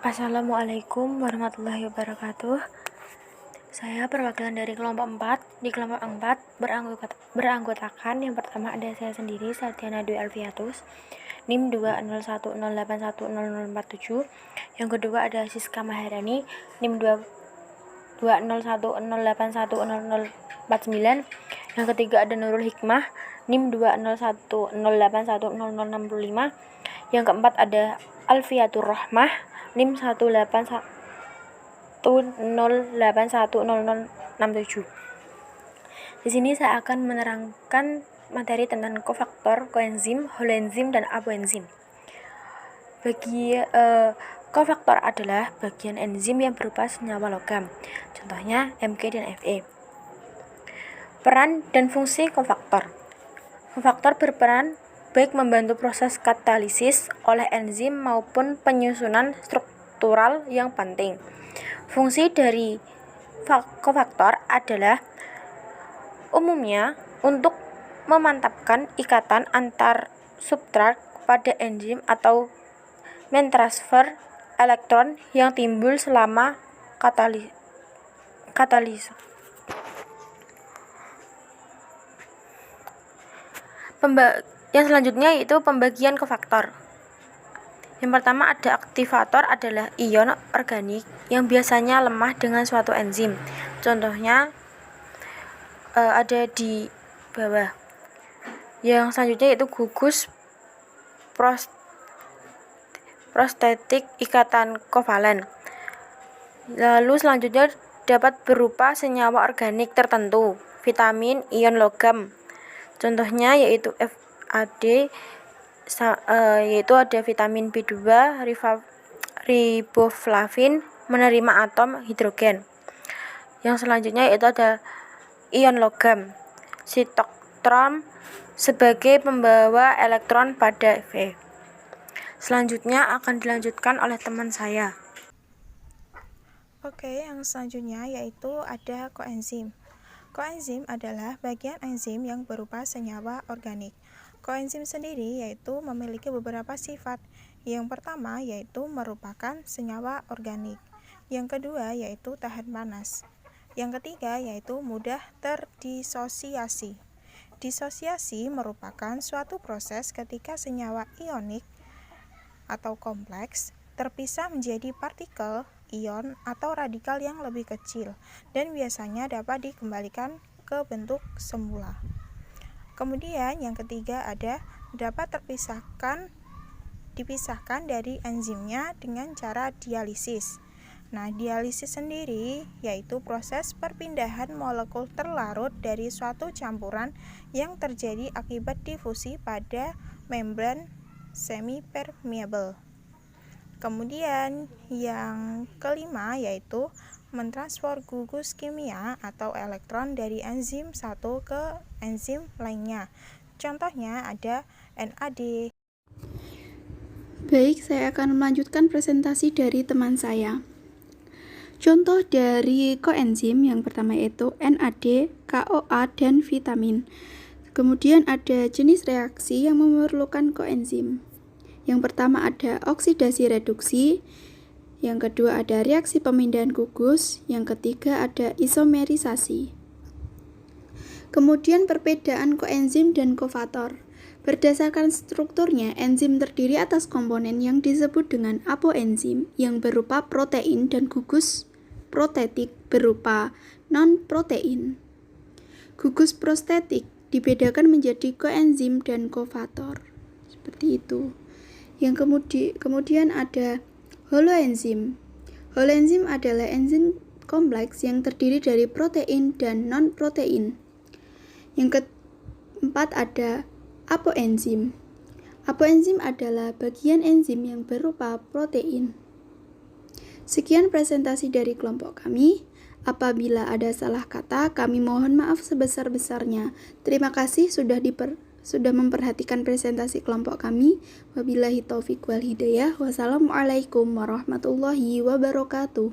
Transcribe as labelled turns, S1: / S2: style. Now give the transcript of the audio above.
S1: Assalamualaikum warahmatullahi wabarakatuh. Saya perwakilan dari kelompok 4. Di kelompok 4 beranggotakan yang pertama ada saya sendiri, Sardiana Dwi Alfiatus, NIM 20108100047. Yang kedua ada Siska Maharani, NIM 20108100049. Yang ketiga ada Nurul Hikmah, NIM 20108100065. Yang keempat ada Alfiatur Rahmah, NIM 18108100067. Di sini saya akan menerangkan materi tentang kofaktor, koenzim, holenzim, dan apoenzim. Kofaktor adalah bagian enzim yang berupa senyawa logam, contohnya Mg dan Fe. Peran dan fungsi kofaktor. Kofaktor berperan baik membantu proses katalisis oleh enzim maupun penyusunan struktural yang penting. Fungsi dari kofaktor adalah umumnya untuk memantapkan ikatan antar substrat pada enzim atau mentransfer elektron yang timbul selama katalisis. Yang selanjutnya yaitu pembagian kofaktor. Yang pertama ada aktivator, adalah ion organik yang biasanya lemah dengan suatu enzim. Contohnya ada di bawah. Yang selanjutnya yaitu gugus prostetik ikatan kovalen. Lalu selanjutnya dapat berupa senyawa organik tertentu, vitamin, ion logam. Contohnya yaitu FAD, yaitu ada vitamin B2, riboflavin, menerima atom hidrogen. Yang selanjutnya yaitu ada ion logam, sitoktrom sebagai pembawa elektron pada Fe. Selanjutnya akan dilanjutkan oleh teman saya.
S2: Oke, yang selanjutnya yaitu ada koenzim. Koenzim adalah bagian enzim yang berupa senyawa organik. Koenzim sendiri yaitu memiliki beberapa sifat. Yang pertama yaitu merupakan senyawa organik. Yang kedua yaitu tahan panas. Yang ketiga yaitu mudah terdisosiasi. Disosiasi merupakan suatu proses ketika senyawa ionik atau kompleks terpisah menjadi partikel, ion, atau radikal yang lebih kecil dan biasanya dapat dikembalikan ke bentuk semula. Kemudian yang ketiga ada dapat dipisahkan dari enzimnya dengan cara dialisis. Nah, dialisis sendiri yaitu proses perpindahan molekul terlarut dari suatu campuran yang terjadi akibat difusi pada membran semi-permeable. Kemudian yang kelima yaitu mentransfer gugus kimia atau elektron dari enzim satu ke enzim lainnya. Contohnya ada NAD.
S3: Baik, saya akan melanjutkan presentasi dari teman saya. Contoh dari koenzim yang pertama yaitu NAD, KOA, dan vitamin. Kemudian ada jenis reaksi yang memerlukan koenzim. Yang pertama ada oksidasi reduksi, yang kedua ada reaksi pemindahan gugus, yang ketiga ada isomerisasi. Kemudian perbedaan koenzim dan kofaktor. Berdasarkan strukturnya, enzim terdiri atas komponen yang disebut dengan apoenzim yang berupa protein dan gugus protetik berupa non-protein. Gugus prostetik dibedakan menjadi koenzim dan kofaktor. Seperti itu. Yang kemudian ada holoenzim. Holoenzim adalah enzim kompleks yang terdiri dari protein dan non-protein. Yang keempat ada apoenzim. Apoenzim adalah bagian enzim yang berupa protein. Sekian presentasi dari kelompok kami. Apabila ada salah kata, kami mohon maaf sebesar-besarnya. Terima kasih sudah memperhatikan presentasi kelompok kami. Wabillahi taufiq wal hidayah. Wassalamualaikum warahmatullahi wabarakatuh.